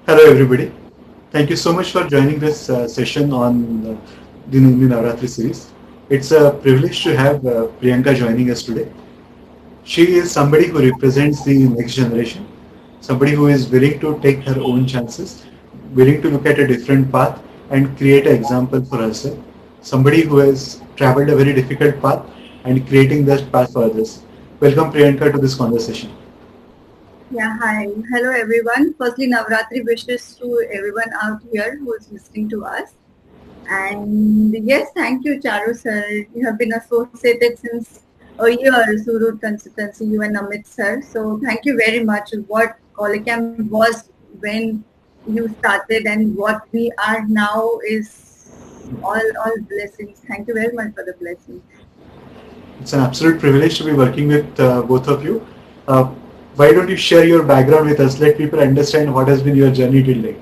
Hello, everybody. Thank you so much for joining this session on the Numi Navratri series. It's a privilege to have Priyanka joining us today. She is somebody who represents the next generation, somebody who is willing to take her own chances, willing to look at a different path and create an example for herself, somebody who has traveled a very difficult path and creating that path for others. Welcome, Priyanka, to this conversation. Yeah, hi. Hello, everyone. Firstly, Navratri wishes to everyone out here who is listening to us. And yes, thank you, Charu sir. You have been associated since a year, Surut Consultancy, you and Amit sir. So thank you very much. What Colicam was when you started and what we are now is all blessings. Thank you very much for the blessings. It's an absolute privilege to be working with both of you. Uh, why don't you share your background with us? Let people understand what has been your journey till date.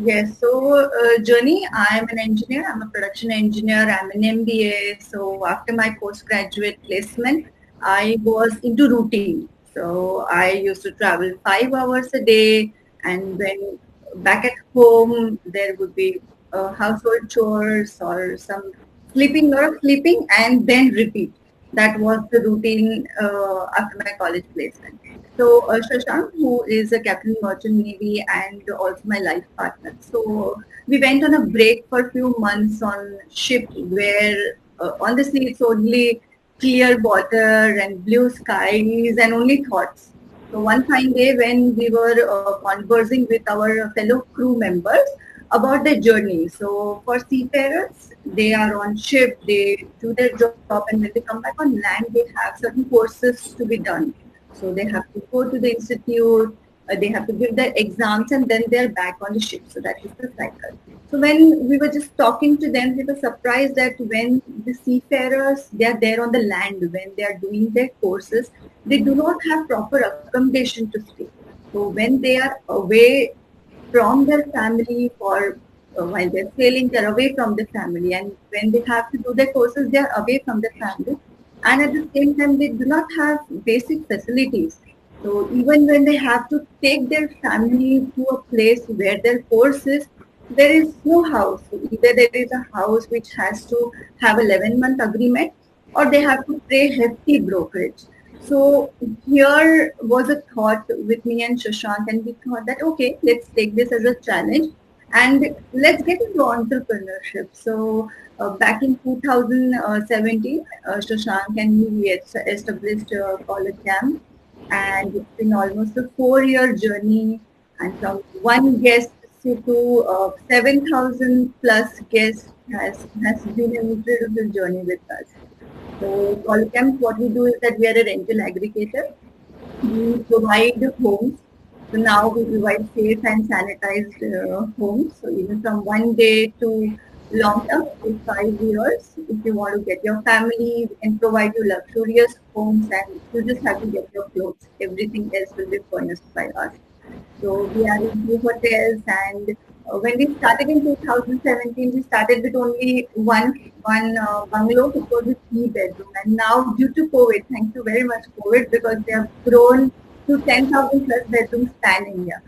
Yes, so Journey, I'm an engineer. I'm a production engineer. I'm an MBA. So after my postgraduate placement, I was into routine. So I used to travel 5 hours a day, and when back at home, there would be household chores or some sleeping, lot of sleeping, and then repeat. That was the routine after my college placement. So Shashank, who is a captain merchant navy and also my life partner. So we went on a break for a few months on ship where on the sea it's only clear water and blue skies and only thoughts. So one fine day when we were conversing with our fellow crew members about their journey. So for seafarers, they are on ship, they do their job, and when they come back on land, they have certain courses to be done. So they have to go to the institute, they have to give their exams, and then they're back on the ship. So that is the cycle. So when we were just talking to them, we were surprised that when the seafarers they are there on the land, when they are doing their courses, they do not have proper accommodation to stay. So when they are away from their family for while they're sailing, they're away from the family, and when they have to do their courses, they are away from the family, and at the same time, they do not have basic facilities. So even when they have to take their family to a place where their course is, there is no house. So either there is a house which has to have a 11-month agreement, or they have to pay hefty brokerage. So here was a thought with me and Shashank, and we thought that okay, let's take this as a challenge and let's get into entrepreneurship. So back in 2017, Shashank and me we established College Camp, and it's been almost a 4-year journey. And from one guest to 7,000 plus guests has been an incredible journey with us. So Colcamp, what we do is that we are a rental aggregator. We provide homes. So now we provide safe and sanitized homes. So even from one day to long term, to 5 years, if you want to get your family, we can provide you luxurious homes and you just have to get your clothes. Everything else will be furnished by us. So we are into hotels, and when we started in 2017, we started with only one bungalow, which was a 3 bedroom. And now, due to COVID, thank you very much COVID, because they have grown to 10,000 plus bedrooms pan India.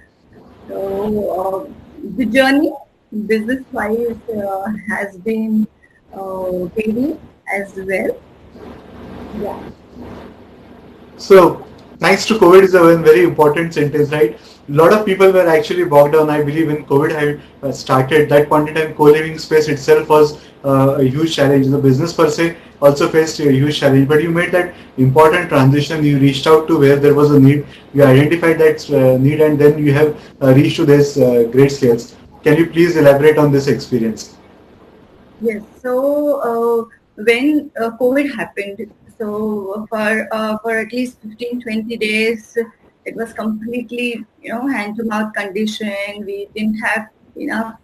So the journey, business-wise, has been varied as well. Yeah. So, thanks to COVID is a very important sentence, right? A lot of people were actually bogged down. I believe when COVID had started, that point in time, co-living space itself was a huge challenge. The business per se also faced a huge challenge. But you made that important transition. You reached out to where there was a need. You identified that need, and then you have reached to this great scales. Can you please elaborate on this experience? Yes. So when COVID happened, so for at least 15-20 days, it was completely hand to mouth condition. We didn't have enough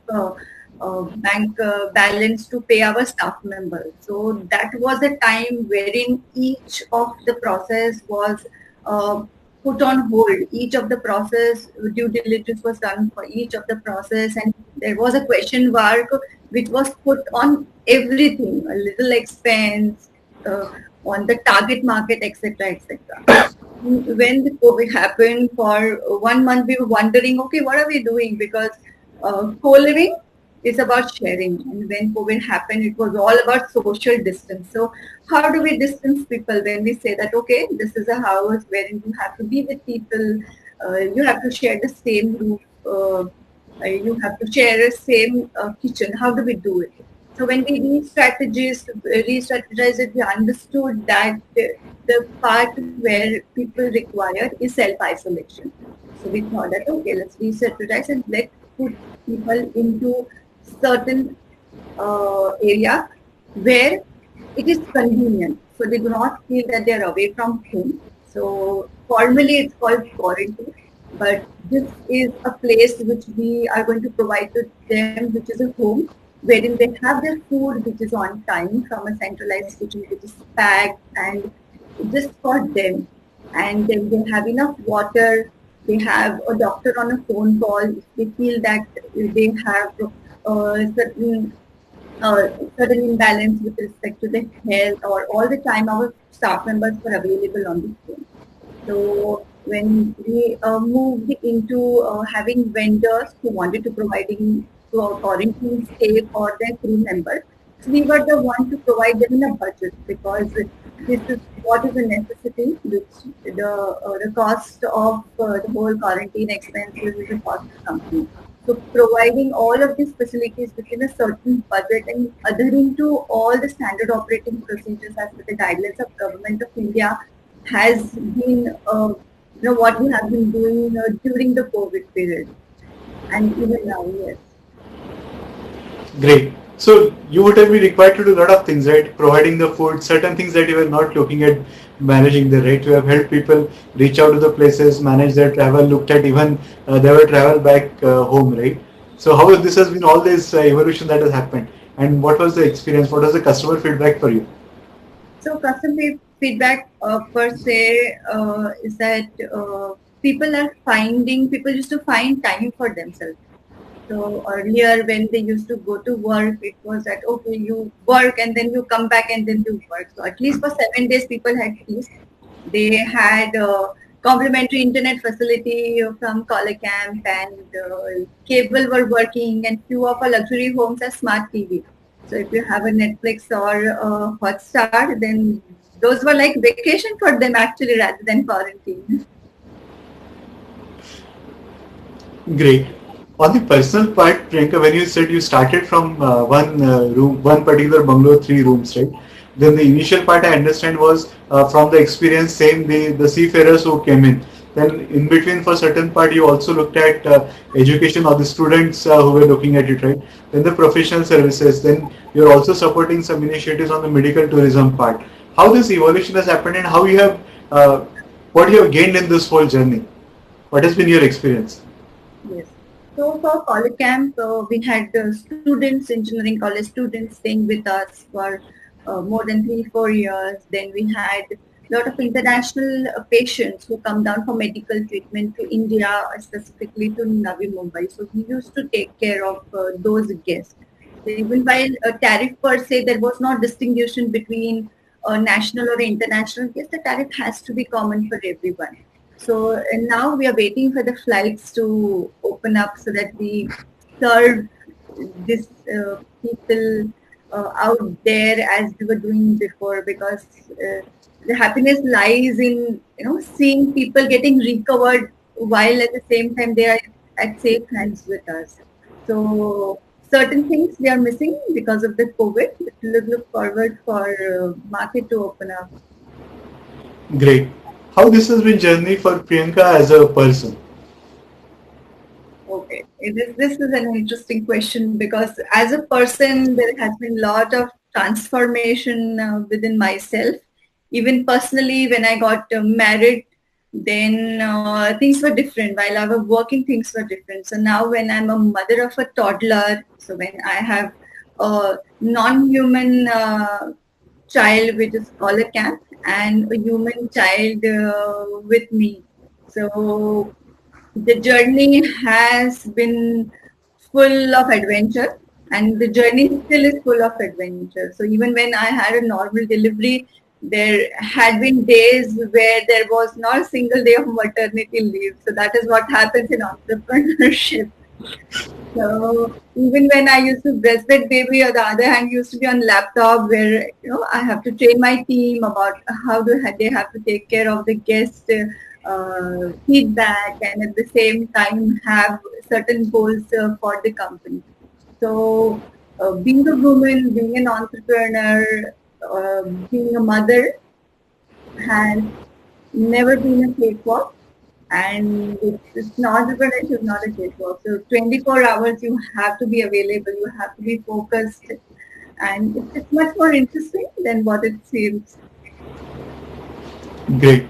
bank balance to pay our staff members. So that was a time wherein each of the process was uh, put on hold. Each of the process due diligence was done for each of the process, and there was a question mark which was put on everything, a little expense on the target market, etc., etc. when the COVID happened, for 1 month we were wondering, okay, what are we doing? Because co-living is about sharing, and when COVID happened, it was all about social distance. So how do we distance people when we say that, okay, this is a house wherein you have to be with people, you have to share the same roof, you have to share the same kitchen. How do we do it? So when we re-strategized it, we understood that the part where people require is self-isolation. So we thought that, okay, let's re-strategize and let's put people into certain area where it is convenient. So they do not feel that they are away from home. So formally it's called quarantine, but this is a place which we are going to provide to them, which is a home wherein they have their food which is on time from a centralized kitchen which is packed and just for them. And then they have enough water. They have a doctor on a phone call if they feel that they have certain certain imbalance with respect to the health, or all the time our staff members were available on the phone. So when we moved into having vendors who wanted to providing to our quarantine stay for their crew members, so we were the one to provide them in a budget, because this is what is a necessity, which the cost of the whole quarantine expenses is a cost to company. So providing all of these facilities within a certain budget and adhering to all the standard operating procedures as per the guidelines of Government of India has been what we have been doing during the COVID period and even now. Yes. Great. So you would have been required to do a lot of things, right? Providing the food, certain things that you were not looking at managing the right. You have helped people reach out to the places, manage their travel, looked at even their travel back home, right? So how this has been all this evolution that has happened, and what was the experience? What was the customer feedback for you? So customer feedback per se is that people used to find time for themselves. So earlier when they used to go to work, it was that, okay, you work and then you come back and then you work. So at least for 7 days, people had peace. They had complimentary internet facility from Collar Camp, and cable were working, and few of our luxury homes have smart TV. So if you have a Netflix or Hotstar, then those were like vacation for them actually rather than quarantine. Great. On the personal part, Priyanka, when you said you started from one room, one particular bungalow, 3 rooms, right? Then the initial part I understand was from the experience, same the seafarers who came in. Then in between, for certain part, you also looked at education of the students who were looking at it, right? Then the professional services. Then you're also supporting some initiatives on the medical tourism part. How this evolution has happened, and how you have what you have gained in this whole journey? What has been your experience? Yes. So for college camp, we had students, engineering college students staying with us for more than 3-4 years. Then we had a lot of international patients who come down for medical treatment to India, specifically to Navi Mumbai. So we used to take care of those guests. So even while tariff per se, there was no distinction between national or international guests. The tariff has to be common for everyone. So and now we are waiting for the flights to open up so that we serve this people out there as we were doing before, because the happiness lies in seeing people getting recovered while at the same time they are at safe hands with us. So certain things we are missing because of the COVID. But look forward for market to open up. Great. How this has been journey for Priyanka as a person? Okay, this is an interesting question, because as a person, there has been a lot of transformation within myself. Even personally, when I got married, then things were different. While I was working, things were different. So now, when I'm a mother of a toddler, so when I have a non-human child, which is called a camp, and a human child with me. So the journey has been full of adventure, and the journey still is full of adventure. So even when I had a normal delivery, there had been days where there was not a single day of maternity leave. So that is what happens in entrepreneurship. So even when I used to breastfeed baby, on the other hand, used to be on laptop where I have to train my team about how they have to take care of the guest feedback, and at the same time have certain goals for the company. So being a woman, being an entrepreneur, being a mother has never been a cakewalk, and it's not entrepreneurship, not a cakewalk. So 24 hours you have to be available, you have to be focused, and it's much more interesting than what it seems. Great.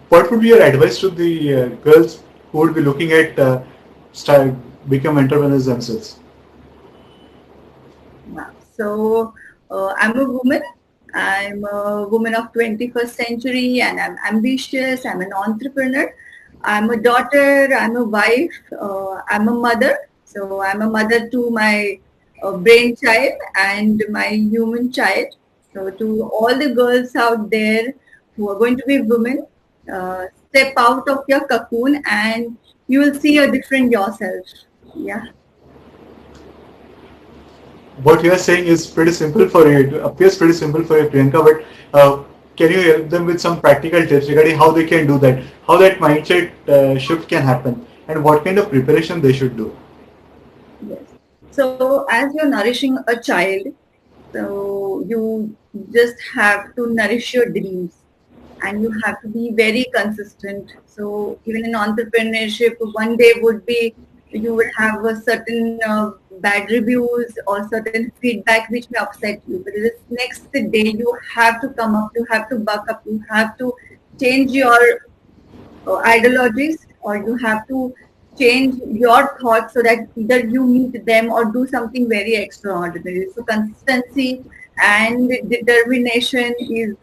What would be your advice to the girls who would be looking at start become entrepreneurs themselves? Wow. So I'm a woman. I'm a woman of 21st century, and I'm ambitious. I'm an entrepreneur. I'm a daughter. I'm a wife. I'm a mother. So I'm a mother to my brain child and my human child. So to all the girls out there who are going to be women, step out of your cocoon and you will see a different yourself. Yeah. What you are saying is pretty simple for you. It appears pretty simple for you, Priyanka, but can you help them with some practical tips regarding how they can do that, how that mindset shift can happen, and what kind of preparation they should do? Yes. So as you're nourishing a child, so you just have to nourish your dreams and you have to be very consistent. So even in entrepreneurship, one day would be you would have a certain bad reviews or certain feedback which may upset you. But this next day you have to come up, you have to buck up, you have to change your ideologies, or you have to change your thoughts so that either you meet them or do something very extraordinary. So consistency and determination is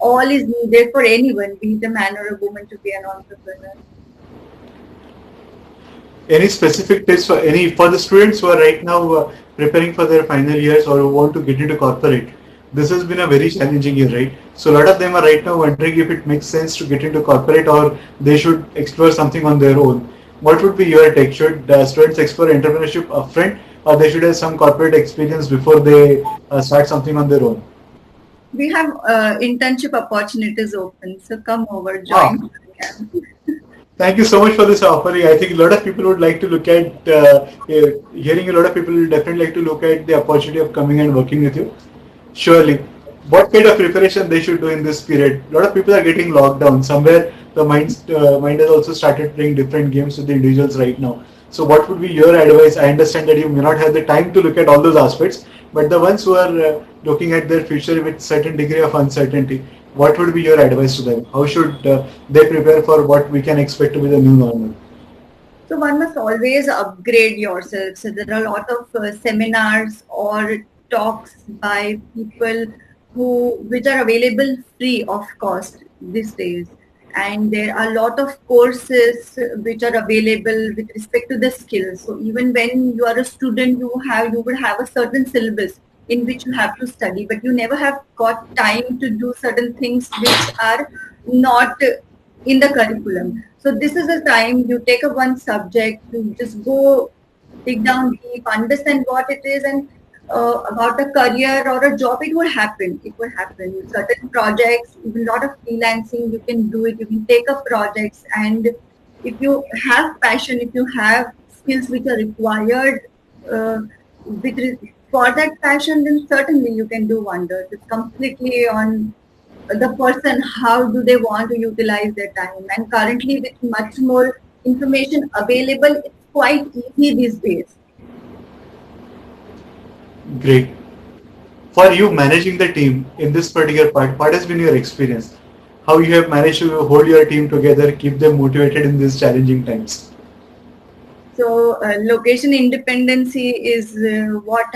needed for anyone, be it a man or a woman, to be an entrepreneur. Any specific tips for the students who are right now preparing for their final years or who want to get into corporate? This has been a very challenging year, right? So a lot of them are right now wondering if it makes sense to get into corporate or they should explore something on their own. What would be your take? Should students explore entrepreneurship upfront, or they should have some corporate experience before they start something on their own? We have internship opportunities open, so come over, Ah, join. Yeah. thank you so much for this offering. I think a lot of people would like to look at hearing. A lot of people will definitely like to look at the opportunity of coming and working with you. Surely. What kind of preparation they should do in this period? A lot of people are getting locked down. Somewhere the mind has also started playing different games with the individuals right now. So what would be your advice? I understand that you may not have the time to look at all those aspects, but the ones who are looking at their future with certain degree of uncertainty, what would be your advice to them? How should they prepare for what we can expect to be the new normal? So one must always upgrade yourself. So there are a lot of seminars or talks by people which are available free of cost these days. And there are a lot of courses which are available with respect to the skills. So even when you are a student, you would have a certain syllabus in which you have to study, but you never have got time to do certain things which are not in the curriculum. So this is the time you take up one subject, you just go dig down deep, understand what it is, and about a career or a job, it will happen. It will happen. Certain projects, even a lot of freelancing, you can do it. You can take up projects, and if you have passion, if you have skills which are required for that passion, then certainly you can do wonders. It's completely on the person, how do they want to utilize their time. And currently with much more information available, it's quite easy these days. Great. For you managing the team in this particular part, what has been your experience? How you have managed to hold your team together, keep them motivated in these challenging times? So location independency is what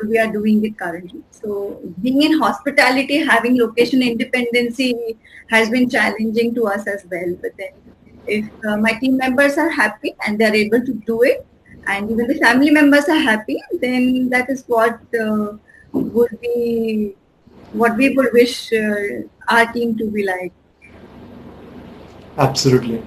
we are doing it currently. So being in hospitality, having location independency has been challenging to us as well. But then if my team members are happy and they are able to do it, and even the family members are happy, then that is what would be what we would wish our team to be like. Absolutely.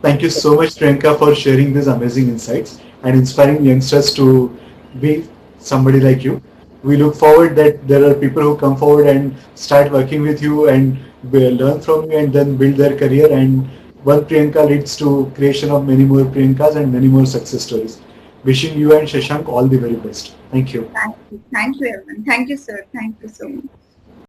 Thank you so much, Priyanka, for sharing these amazing insights and inspiring youngsters to be somebody like you. We look forward that there are people who come forward and start working with you and learn from you and then build their career. And one Priyanka leads to creation of many more Priyankas and many more success stories. Wishing you and Shashank all the very best. Thank you. Thank you, everyone. Thank you, sir. Thank you so much.